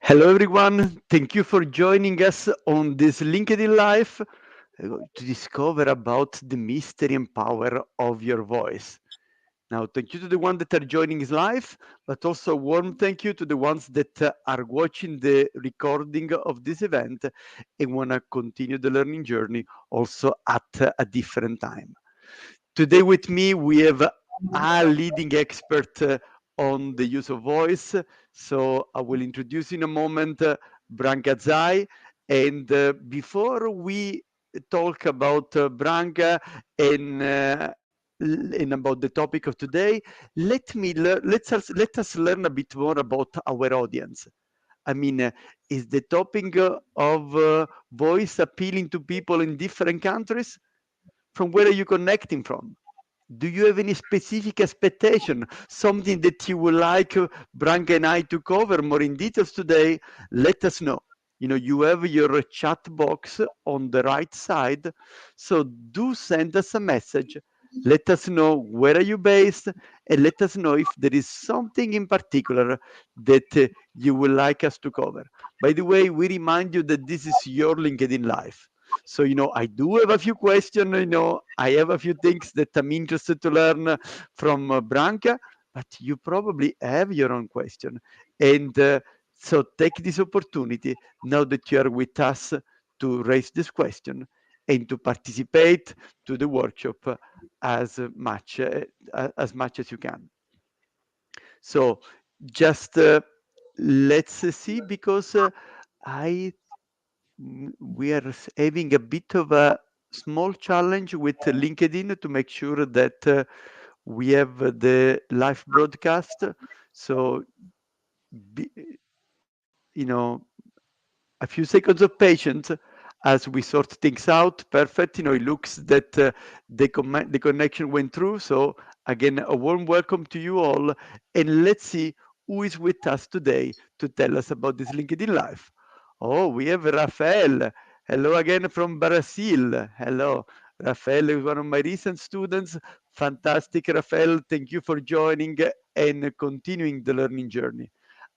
Hello, everyone. Thank you for joining us on this LinkedIn Live to discover about the mystery and power of your voice. Now, thank you to the ones that are joining us live, but also a warm thank you to the ones that are watching the recording of this event and want to continue the learning journey also at a different time. Today with me, we have a leading expert on the use of voice. So I will introduce in a moment Branka Zei. And before we talk about Branka and about the topic of today, let us learn a bit more about our audience. I mean, is the topic of voice appealing to people in different countries? From where are you connecting from? Do you have any specific expectation, something that you would like Branka and I to cover more in details today? Let us know. You have your chat box on the right side, so do send us a message. Let us know where are you based, and let us know if there is something in particular that you would like us to cover. By the way, we remind you that this is your LinkedIn Live. So, I do have a few questions. I have a few things that I'm interested to learn from Branka, but you probably have your own question. And so take this opportunity now that you are with us to raise this question and to participate to the workshop as much as you can. So just let's see, because we are having a bit of a small challenge with LinkedIn to make sure that we have the live broadcast. So, a few seconds of patience as we sort things out. Perfect. It looks that the connection went through. So again, a warm welcome to you all. And let's see who is with us today to tell us about this LinkedIn Live. Oh, we have Rafael. Hello again from Brazil. Hello. Rafael is one of my recent students. Fantastic, Rafael. Thank you for joining and continuing the learning journey.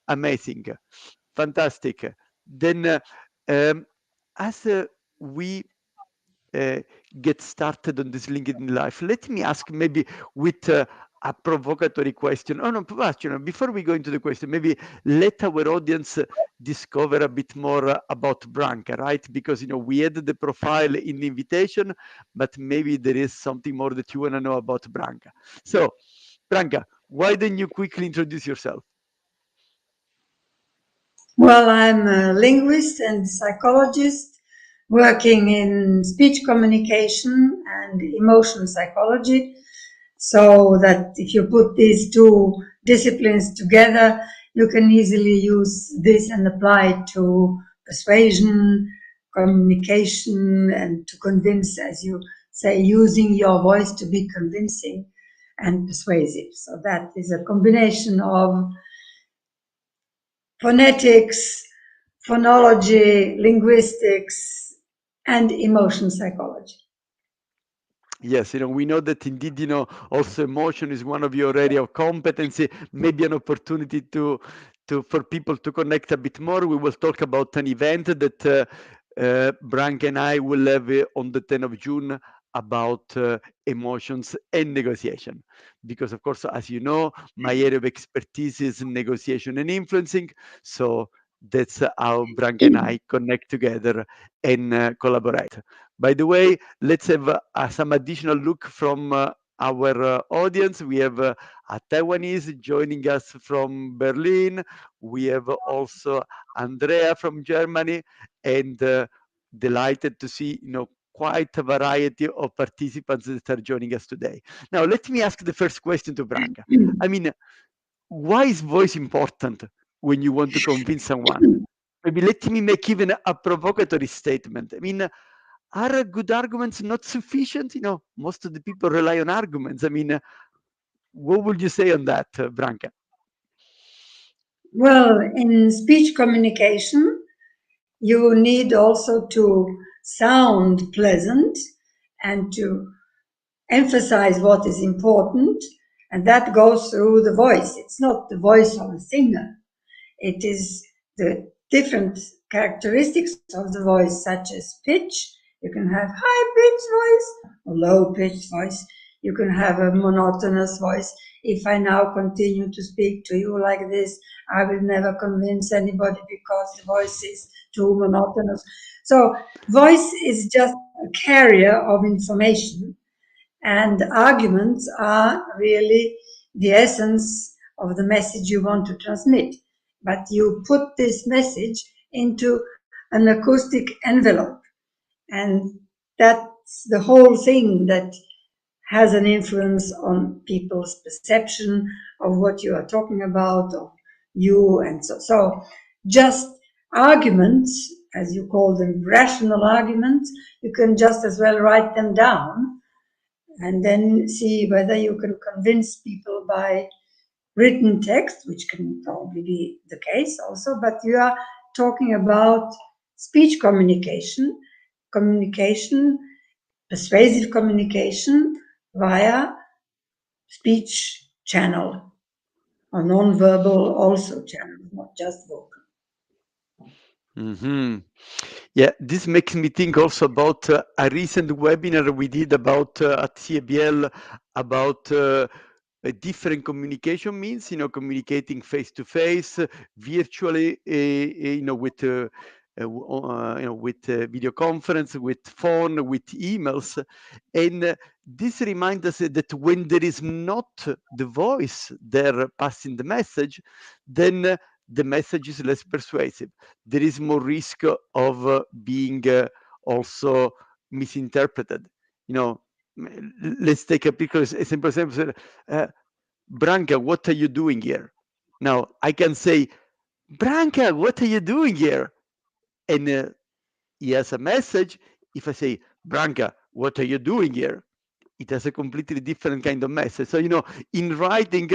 Amazing. Fantastic. Then, as we get started on this LinkedIn Live, let me ask maybe with a provocatory question. Oh, no, before we go into the question, maybe let our audience discover a bit more about Branka, right? Because, we had the profile in the invitation, but maybe there is something more that you want to know about Branka. So, Branka, why don't you quickly introduce yourself? Well, I'm a linguist and psychologist working in speech communication and emotion psychology. So that if you put these two disciplines together, you can easily use this and apply it to persuasion, communication, and to convince, as you say, using your voice to be convincing and persuasive. So that is a combination of phonetics, phonology, linguistics, and emotion psychology. Yes, we know that indeed, also emotion is one of your area of competency, maybe an opportunity for people to connect a bit more. We will talk about an event that Branka and I will have on the 10th of June about emotions and negotiation. Because, of course, as you know, my area of expertise is negotiation and influencing. So that's how Branka and I connect together and collaborate. By the way, let's have some additional look from our audience. We have a Taiwanese joining us from Berlin. We have also Andrea from Germany, and delighted to see, quite a variety of participants that are joining us today. Now, let me ask the first question to Branka. I mean, why is voice important when you want to convince someone? Maybe let me make even a provocatory statement. I mean, are good arguments not sufficient? Most of the people rely on arguments. I mean, what would you say on that, Branka? Well, in speech communication, you need also to sound pleasant and to emphasize what is important, and that goes through the voice. It's not the voice of a singer. It is the different characteristics of the voice, such as pitch. You can have high-pitched voice or low-pitched voice. You can have a monotonous voice. If I now continue to speak to you like this, I will never convince anybody because the voice is too monotonous. So voice is just a carrier of information, and arguments are really the essence of the message you want to transmit. But you put this message into an acoustic envelope, and that's the whole thing that has an influence on people's perception of what you are talking about, of you, and so just arguments, as you call them, rational arguments, you can just as well write them down and then see whether you can convince people by written text, which can probably be the case also, but you are talking about speech communication, persuasive communication via speech channel, or non-verbal also channel, not just vocal. Mm-hmm. Yeah, this makes me think also about a recent webinar we did about at CABL about a different communication means, communicating face to face, virtually, with with video conference, with phone, with emails, and this reminds us that when there is not the voice there passing the message, then the message is less persuasive. There is more risk of being also misinterpreted. Let's take a simple example. Branka, what are you doing here? Now, I can say, Branka, what are you doing here? And he has a message. If I say, Branka, what are you doing here? It has a completely different kind of message. So, in writing,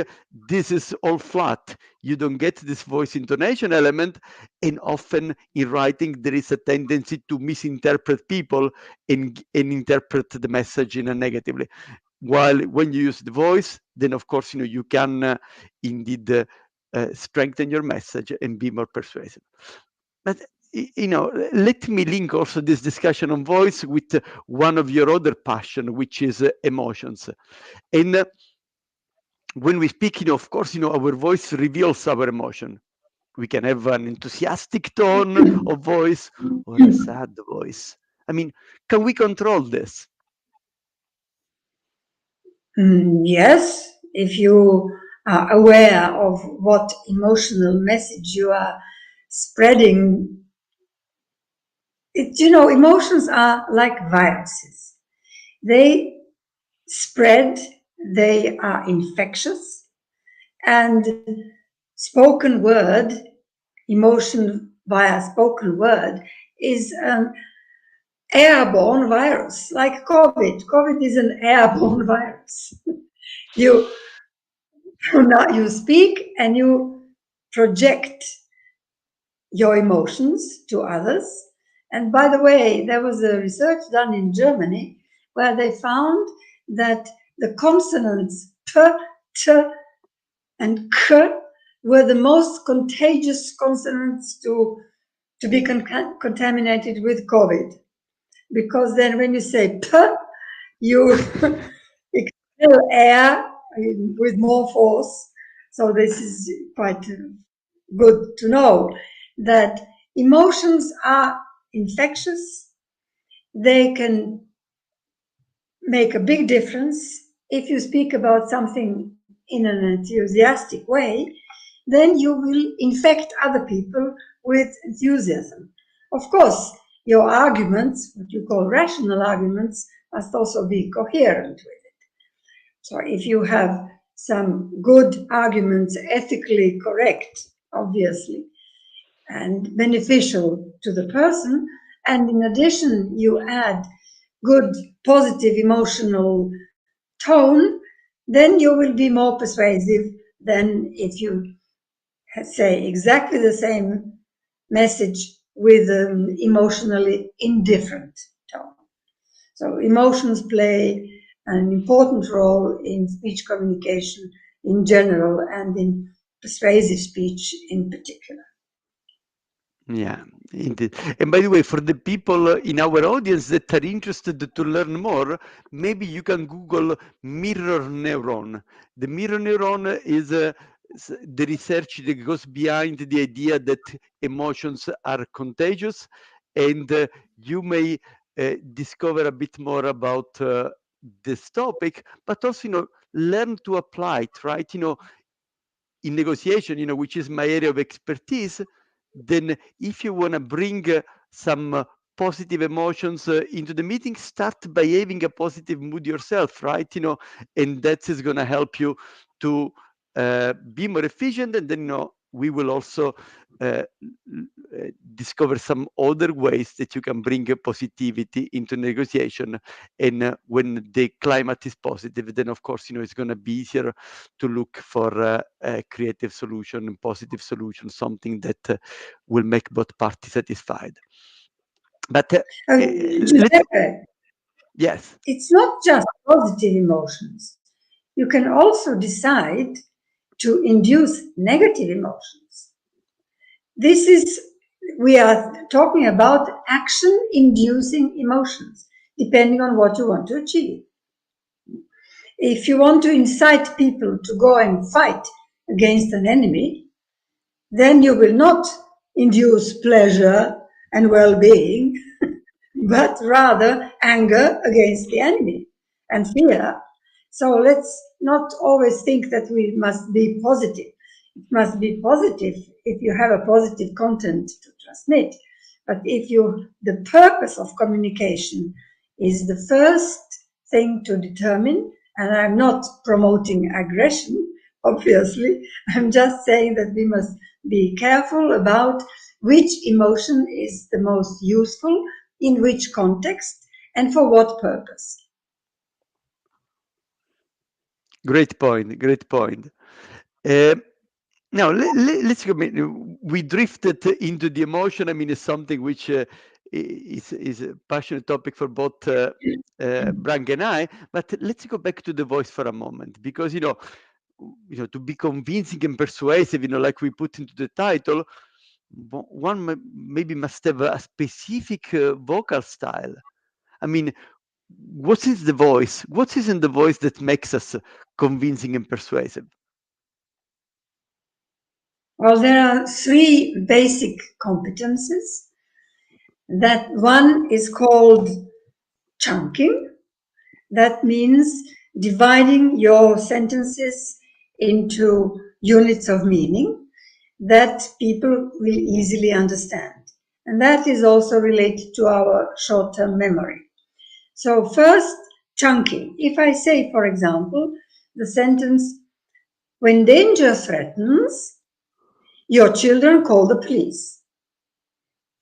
this is all flat. You don't get this voice intonation element. And often in writing, there is a tendency to misinterpret people and interpret the message in a negatively. While when you use the voice, then of course, you can indeed strengthen your message and be more persuasive. But let me link also this discussion on voice with one of your other passion, which is emotions. And when we speak, of course, our voice reveals our emotion. We can have an enthusiastic tone of voice or a sad voice. I mean, can we control this? Yes, if you are aware of what emotional message you are spreading. Emotions are like viruses. They spread, they are infectious, and spoken word, emotion via spoken word, is an airborne virus, like COVID. COVID is an airborne virus. You speak and you project your emotions to others. And by the way, there was a research done in Germany where they found that the consonants p, t, and k were the most contagious consonants to be contaminated with COVID. Because then when you say p, you expel air with more force. So this is quite good to know that emotions are infectious. They can make a big difference. If you speak about something in an enthusiastic way, then you will infect other people with enthusiasm. Of course, your arguments, what you call rational arguments, must also be coherent with it. So if you have some good arguments, ethically correct, obviously, and beneficial to the person, and in addition you add good, positive emotional tone, then you will be more persuasive than if you say exactly the same message with an emotionally indifferent tone. So emotions play an important role in speech communication in general and in persuasive speech in particular. Yeah, indeed. And by the way, for the people in our audience that are interested to learn more, maybe you can Google mirror neuron. The mirror neuron is the research that goes behind the idea that emotions are contagious, and you may discover a bit more about this topic, but also, learn to apply it, right? In negotiation, which is my area of expertise, then if you want to bring some positive emotions into the meeting, start by having a positive mood yourself, right? And that is going to help you to be more efficient. And then, we will also uh, discover some other ways that you can bring positivity into negotiation. And when the climate is positive, then of course, it's going to be easier to look for a creative solution, positive solution, something that will make both parties satisfied. But let's, Giuseppe, yes. it's not just positive emotions. You can also decide to induce negative emotions. We are talking about action inducing emotions, depending on what you want to achieve. If you want to incite people to go and fight against an enemy, then you will not induce pleasure and well-being, but rather anger against the enemy and fear. So let's not always think that we must be positive. It must be positive if you have a positive content to transmit. But if the purpose of communication is the first thing to determine, and I'm not promoting aggression, obviously, I'm just saying that we must be careful about which emotion is the most useful, in which context, and for what purpose. Great point. Great point. Now, let's go. We drifted into the emotion. I mean, it's something which is a passionate topic for both Branka and I. But let's go back to the voice for a moment, because to be convincing and persuasive, like we put into the title, one maybe must have a specific vocal style. I mean, what is the voice? What is in the voice that makes us convincing and persuasive? Well, there are three basic competences. That one is called chunking. That means dividing your sentences into units of meaning that people will easily understand. And that is also related to our short-term memory. So first, chunking. If I say, for example, the sentence, when danger threatens, your children call the police.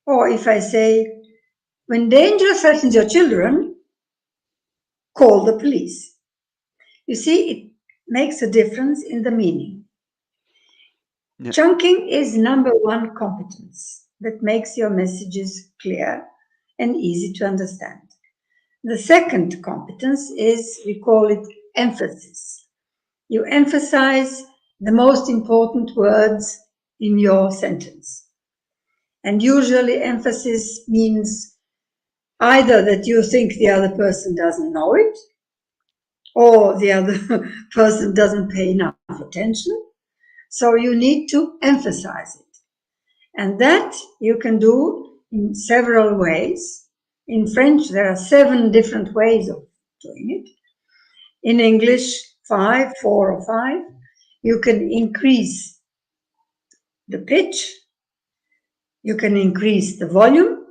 Or if I say, when danger threatens your children, call the police. You see, it makes a difference in the meaning. Yeah. Chunking is number one competence that makes your messages clear and easy to understand. The second competence is, we call it emphasis. You emphasize the most important words in your sentence. And usually emphasis means either that you think the other person doesn't know it, or the other person doesn't pay enough attention. So you need to emphasize it. And that you can do in several ways. In French, there are 7 different ways of doing it. In English, 4 or 5. You can increase the pitch. You can increase the volume.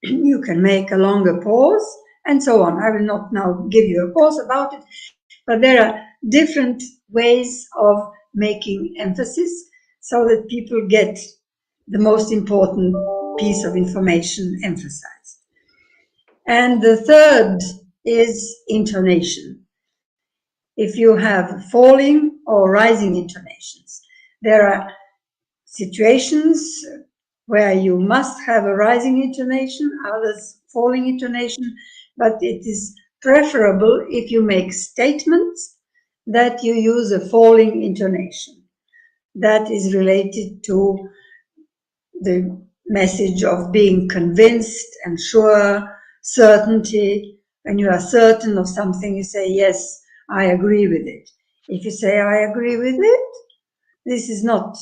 You can make a longer pause, and so on. I will not now give you a course about it, but there are different ways of making emphasis so that people get the most important piece of information emphasized. And the third is intonation. If you have falling or rising intonations, there are situations where you must have a rising intonation, others falling intonation, but it is preferable if you make statements that you use a falling intonation. That is related to the message of being convinced and sure, certainty. When you are certain of something, you say, yes, I agree with it. If you say, I agree with it, this is not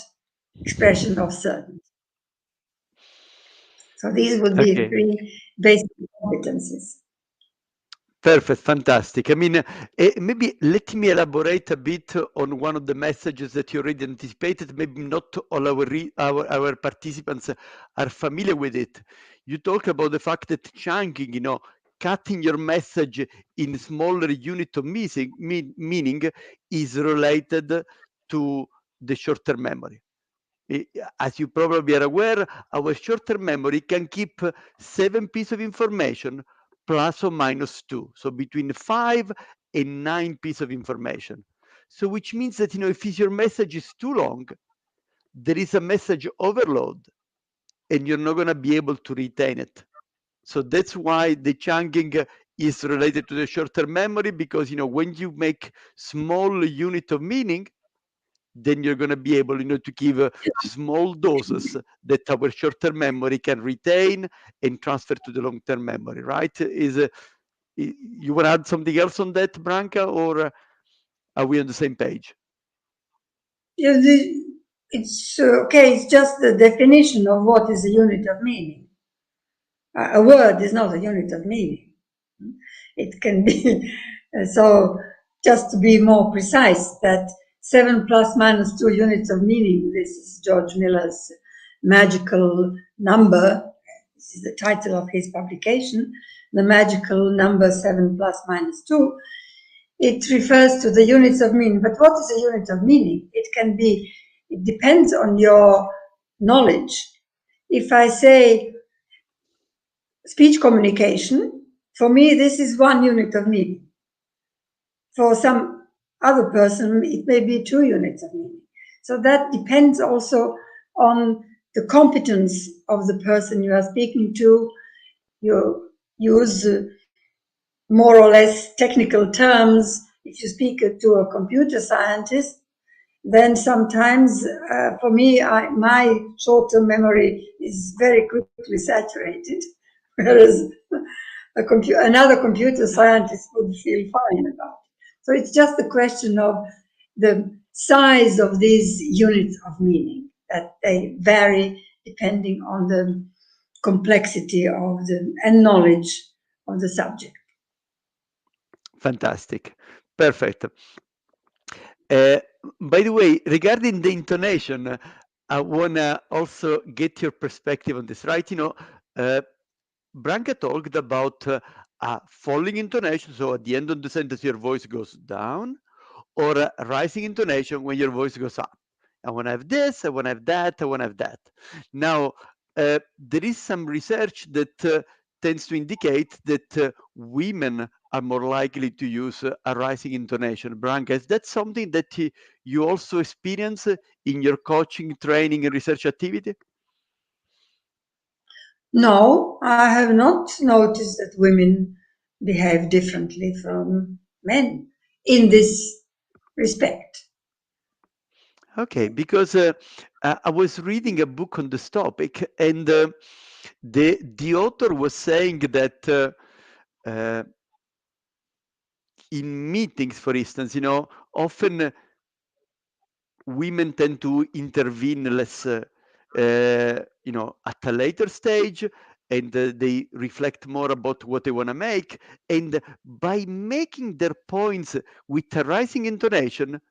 expression of certainty. So these would be Okay. 3 basic competencies. Perfect, fantastic. I mean, maybe let me elaborate a bit on one of the messages that you already anticipated. Maybe not all our participants are familiar with it. You talk about the fact that chunking, cutting your message in smaller unit of meaning is related to the short-term memory. As you probably are aware, our short-term memory can keep 7 pieces of information plus or minus 2. So between 5 and 9 pieces of information. So which means that, if your message is too long, there is a message overload and you're not going to be able to retain it. So that's why the chunking is related to the short-term memory, because, when you make small unit of meaning, then you're going to be able, to give small doses that our short-term memory can retain and transfer to the long-term memory, right? You want to add something else on that, Branka, or are we on the same page? Yeah, it's okay. It's just the definition of what is a unit of meaning. A word is not a unit of meaning. It can be so. Just to be more precise, that 7 plus minus 2 units of meaning. This is George Miller's magical number. This is the title of his publication. The magical number 7 plus minus 2. It refers to the units of meaning. But what is a unit of meaning? It depends on your knowledge. If I say speech communication, for me, this is 1 unit of meaning. For some other person, it may be 2 units of meaning. So that depends also on the competence of the person you are speaking to. You use more or less technical terms. If you speak to a computer scientist, then sometimes, for me, my short-term memory is very quickly saturated, whereas another computer scientist would feel fine about it. So it's just a question of the size of these units of meaning, that they vary depending on the complexity of and knowledge of the subject. Fantastic. Perfect. By the way, regarding the intonation, I want to also get your perspective on this, right? Branka talked about falling intonation. So at the end of the sentence, your voice goes down, or a rising intonation when your voice goes up. I want to have this, I want to have that, I want to have that. Now, there is some research that tends to indicate that women are more likely to use a rising intonation. Branka, is that something that you also experience in your coaching, training, and research activity? No, I have not noticed that women behave differently from men in this respect. Okay, because I was reading a book on this topic, and the author was saying that in meetings, for instance, often women tend to intervene less, at a later stage, and they reflect more about what they want to make. And by making their points with a rising intonation,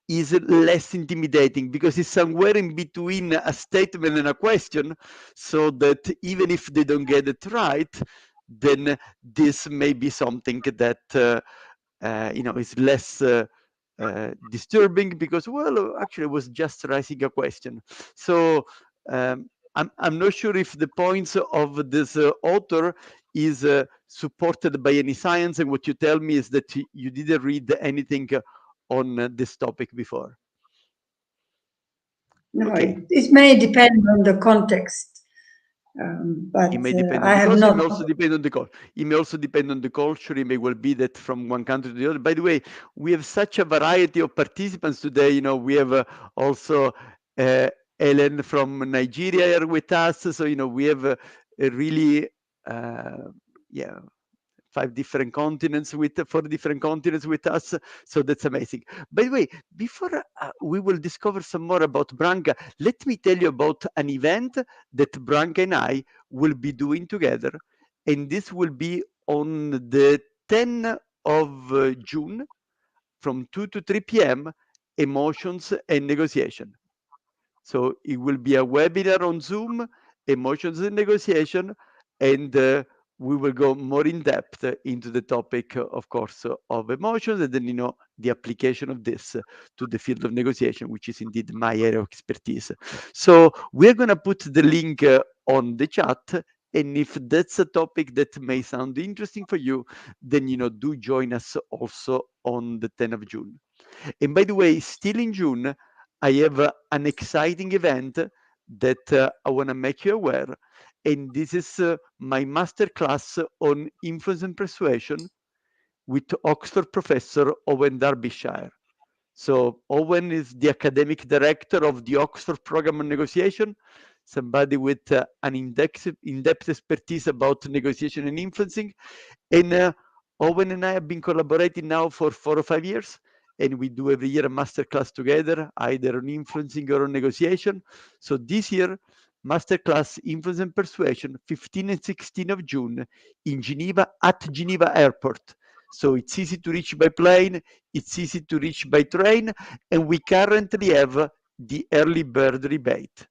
is less intimidating, because it's somewhere in between a statement and a question, so that even if they don't get it right, then this may be something that is less disturbing, because, well, actually, I was just raising a question. So I'm not sure if the points of this author is supported by any science, and what you tell me is that you didn't read anything on this topic before. No, Okay. it may depend on the context, but It may depend on I the have cost. It not. may also depend on the cost. It may also depend on the culture. It may well be that from one country to the other. By the way, we have such a variety of participants today. We have also Ellen from Nigeria are with us. So, we have a really, yeah, 4 different continents with us. So that's amazing. By the way, before we will discover some more about Branka, let me tell you about an event that Branka and I will be doing together. And this will be on the 10th of June from 2 to 3 p.m. Emotions and Negotiation. So it will be a webinar on Zoom, emotions and negotiation, and we will go more in depth into the topic, of course, of emotions, and then, the application of this to the field of negotiation, which is indeed my area of expertise. So we're going to put the link on the chat. And if that's a topic that may sound interesting for you, then, do join us also on the 10th of June. And by the way, still in June, I have an exciting event that I want to make you aware. And this is my master class on influence and persuasion with Oxford professor Owen Derbyshire. So Owen is the academic director of the Oxford Program on Negotiation, somebody with an in-depth expertise about negotiation and influencing. And Owen and I have been collaborating now for 4 or 5 years, and we do every year a masterclass together, either on influencing or on negotiation. So this year, masterclass Influence and Persuasion, 15 and 16 of June in Geneva at Geneva Airport. So it's easy to reach by plane, it's easy to reach by train, and we currently have the early bird rebate.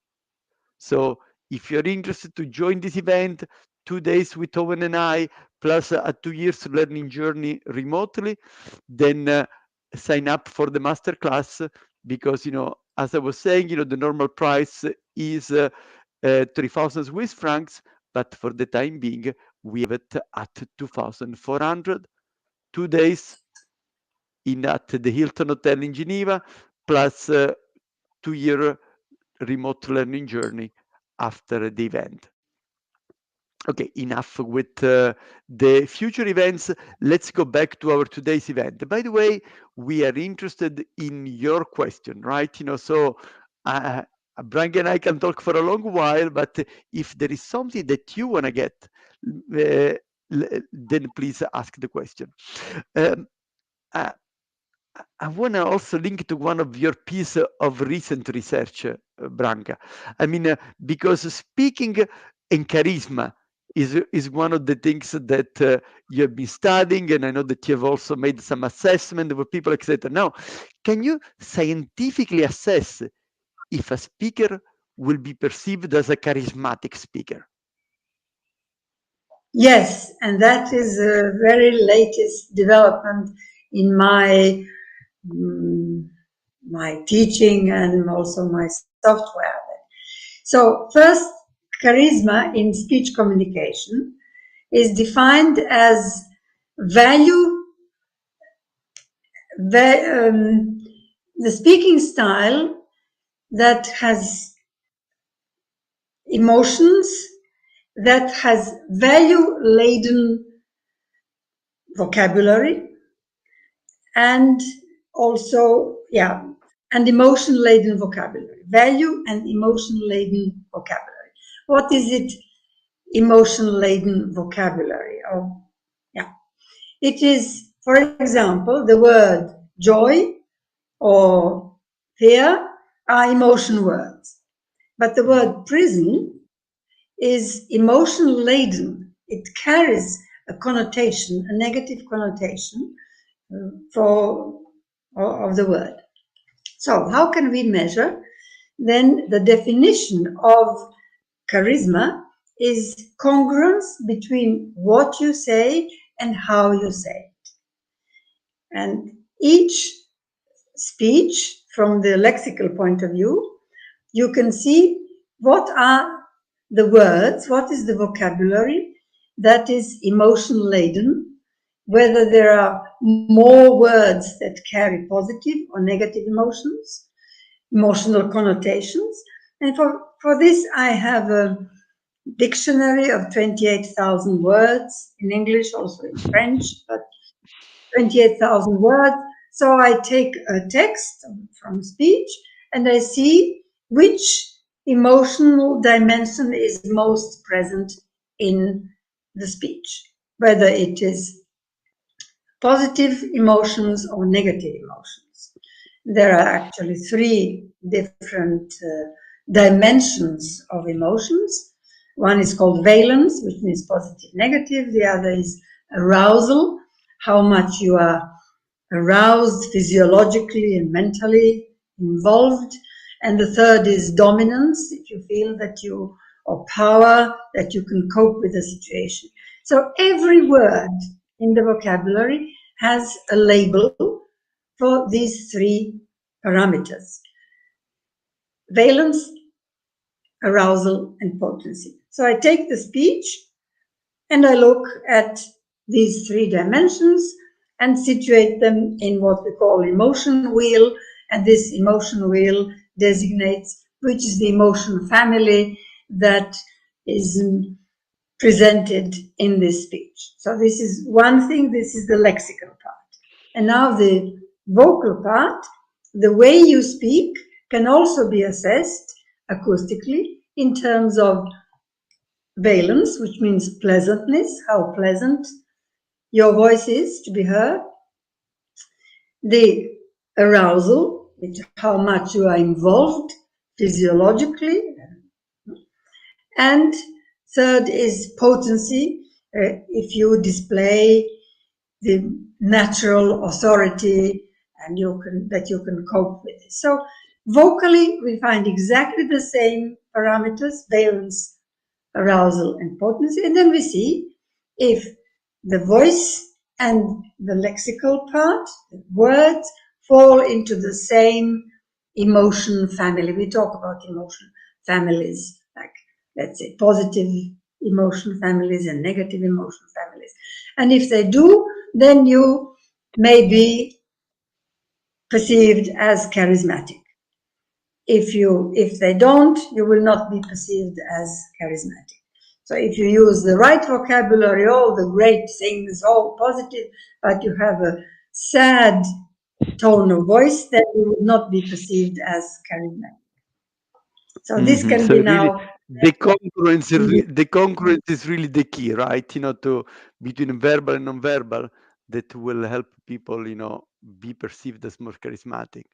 So if you're interested to join this event, 2 days with Owen and I, plus a 2 years learning journey remotely, then sign up for the masterclass because, as I was saying, the normal price is 3,000 Swiss francs, but for the time being, we have it at 2,400, 2 days at the Hilton Hotel in Geneva, plus 2-year remote learning journey after the event. Okay, enough with the future events. Let's go back to our today's event. By the way, we are interested in your question, right? So Branka and I can talk for a long while, but if there is something that you want to get, then please ask the question. I want to also link to one of your pieces of recent research, Branka. I mean, because speaking and charisma is one of the things that you have been studying, and I know that you have also made some assessment with people, etc. Now, can you scientifically assess if a speaker will be perceived as a charismatic speaker? Yes, and that is a very latest development in my teaching and also my software. So first, charisma in speech communication is defined as value, the speaking style that has emotions, that has value-laden vocabulary, and also, and emotion-laden vocabulary. Value and emotion-laden vocabulary. What is it, emotion-laden vocabulary? It is, for example, the word joy or fear are emotion words. But the word prison is emotion-laden. It carries a connotation, a negative connotation of the word. So how can we measure? Then the definition of charisma is congruence between what you say and how you say it. And each speech, from the lexical point of view, you can see what are the words, what is the vocabulary that is emotion-laden, whether there are more words that carry positive or negative emotions, emotional connotations. And for this, I have a dictionary of 28,000 words in English, also in French, but 28,000 words. So I take a text from speech and I see which emotional dimension is most present in the speech, whether it is positive emotions or negative emotions. There are actually three different dimensions of emotions. One is called valence, which means positive, negative. The other is arousal, how much you are aroused physiologically and mentally involved. And the third is dominance, if you feel that you, or power, that you can cope with the situation. So every word in the vocabulary has a label for these three parameters: valence, arousal, and potency. So I take the speech and I look at these three dimensions and situate them in what we call emotion wheel, and this emotion wheel designates which is the emotion family that is presented in this speech. So this is one thing, this is the lexical part. And now the vocal part, the way you speak can also be assessed acoustically in terms of valence, which means pleasantness, how pleasant your voice is to be heard. The arousal, which how much you are involved physiologically. And third is potency, if you display the natural authority and that you can cope with it. So vocally, we find exactly the same parameters, valence, arousal, and potency, and then we see if the voice and the lexical part, the words, fall into the same emotion family. We talk about emotion families, like, let's say, positive emotion families and negative emotion families. And if they do, then you may be perceived as charismatic. If they don't, you will not be perceived as charismatic. So if you use the right vocabulary, all the great things, all positive, but you have a sad tone of voice, then you will not be perceived as charismatic. So this can So be really, now the congruence is really the key, right? To between verbal and non-verbal, that will help people, be perceived as more charismatic.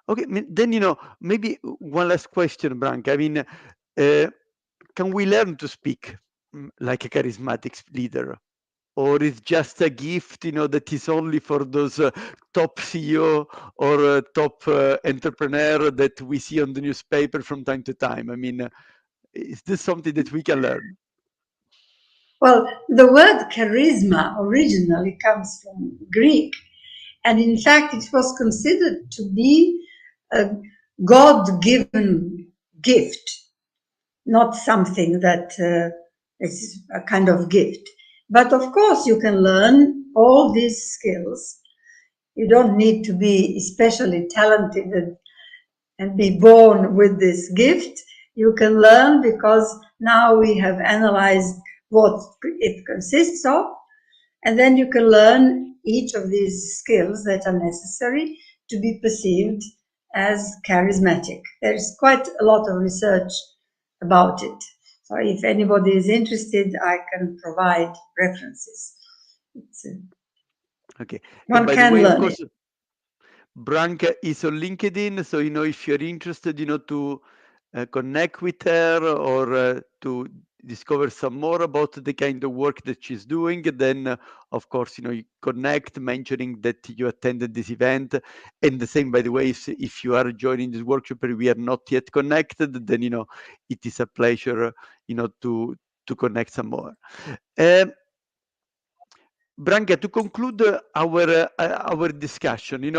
Okay, then maybe one last question, Branka. I mean, can we learn to speak like a charismatic leader? Or is just a gift, that is only for those top CEO or top entrepreneur that we see on the newspaper from time to time? I mean, is this something that we can learn? Well, the word charisma originally comes from Greek, and in fact, it was considered to be a God-given gift, not something that is a kind of gift. But of course, you can learn all these skills. You don't need to be especially talented and be born with this gift. You can learn because now we have analyzed what it consists of, and then you can learn each of these skills that are necessary to be perceived as charismatic. There's quite a lot of research about it. So if anybody is interested, I can provide references. Okay. One By the can way, of learn course, it. Branka is on LinkedIn, so if you're interested, to connect with her or to discover some more about the kind of work that she's doing, then of course, you connect, mentioning that you attended this event. And the same, by the way, if you are joining this workshop and we are not yet connected, then it is a pleasure, to connect some more. Branka, to conclude our discussion,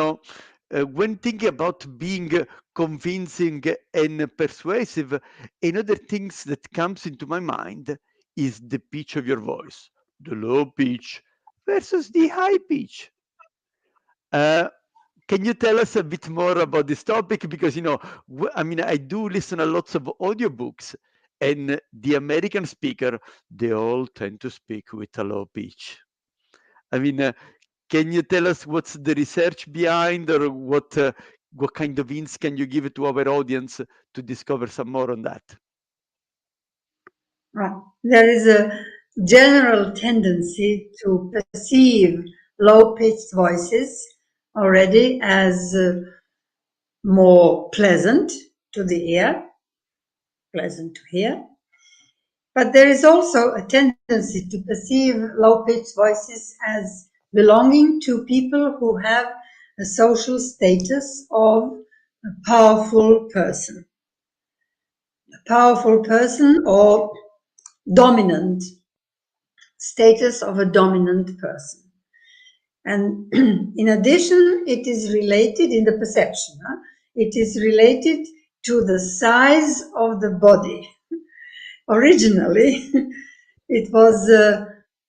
when thinking about being convincing and persuasive, another things that comes into my mind is the pitch of your voice, the low pitch versus the high pitch. Can you tell us a bit more about this topic? Because I do listen to lots of audiobooks, and the American speaker, they all tend to speak with a low pitch. I mean, can you tell us what's the research behind, or what what kind of hints can you give to our audience to discover some more on that? Right. There is a general tendency to perceive low-pitched voices already as more pleasant to the ear, pleasant to hear. But there is also a tendency to perceive low-pitched voices as belonging to people who have a social status of a powerful person. A powerful person or dominant status of a dominant person. And in addition, it is related in the perception. It is related to the size of the body. Originally, it was,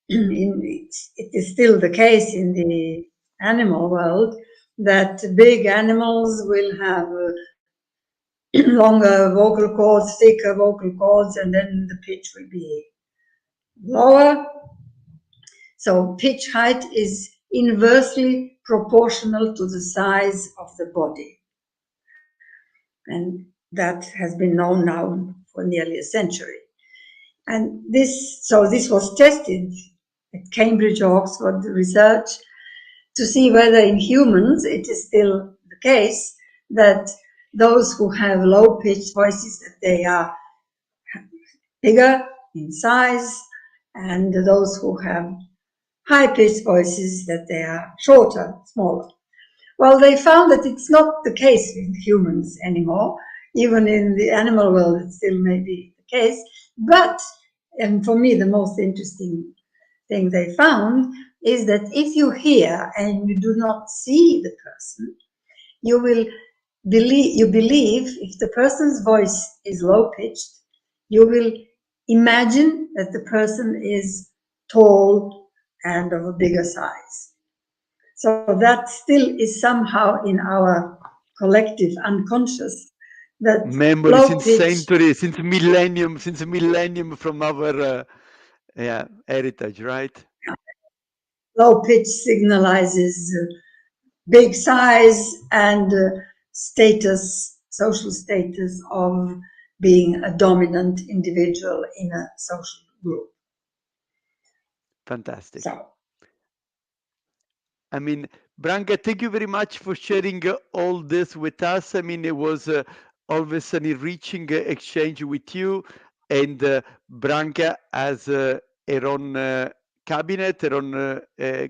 it is still the case in the animal world that big animals will have longer vocal cords, thicker vocal cords, and then the pitch will be lower. So pitch height is inversely proportional to the size of the body. And that has been known now for nearly a century. And this was tested at Cambridge or Oxford research to see whether in humans it is still the case that those who have low-pitched voices, that they are bigger in size, and those who have high-pitched voices, that they are shorter, smaller. Well, they found that it's not the case with humans anymore. Even in the animal world, it still may be the case. But, and for me, the most interesting thing they found is that if you hear and you do not see the person, you believe if the person's voice is low-pitched, you will imagine that the person is tall and of a bigger size. So that still is somehow in our collective unconscious. That memory since millennium from our heritage, right? Low pitch signalizes big size and status, social status of being a dominant individual in a social group. Fantastic. So, I mean, Branka, thank you very much for sharing all this with us. I mean, it was always an enriching exchange with you. And Branka has her own cabinet, her own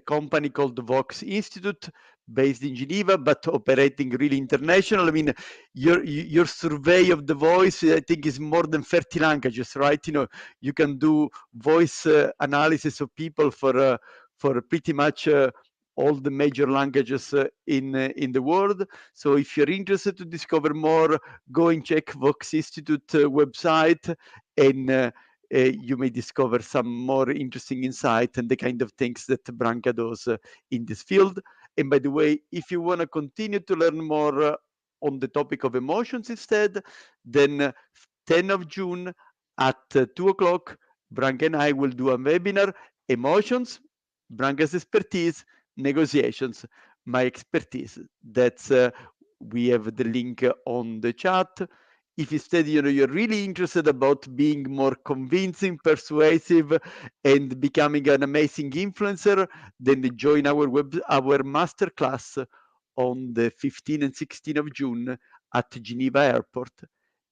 company called the Vox Institute, based in Geneva, but operating really international. I mean, your survey of the voice, I think, is more than 30 languages, right? You know, you can do voice analysis of people for pretty much all the major languages in the world. So if you're interested to discover more, go and check Vox Institute website, and you may discover some more interesting insight and the kind of things that Branka does in this field. And by the way, if you want to continue to learn more on the topic of emotions instead, then 10th of June at 2 o'clock, Branka and I will do a webinar, Emotions, Branka's expertise, Negotiations, my expertise. That's we have the link on the chat. If instead you're really interested about being more convincing, persuasive, and becoming an amazing influencer, then join our masterclass on the 15th and 16th of June at Geneva Airport.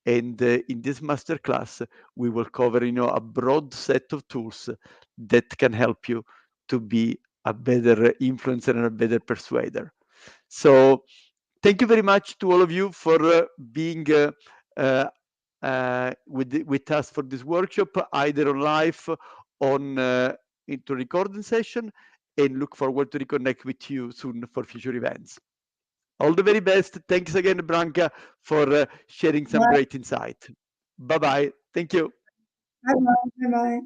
And in this masterclass, we will cover a broad set of tools that can help you to be a better influencer and a better persuader. So thank you very much to all of you for being with us for this workshop, either on live on into recording session, and look forward to reconnect with you soon for future events. All the very best. Thanks again, Branka, for sharing some great insight. Bye-bye. Thank you. Bye-bye. Bye-bye.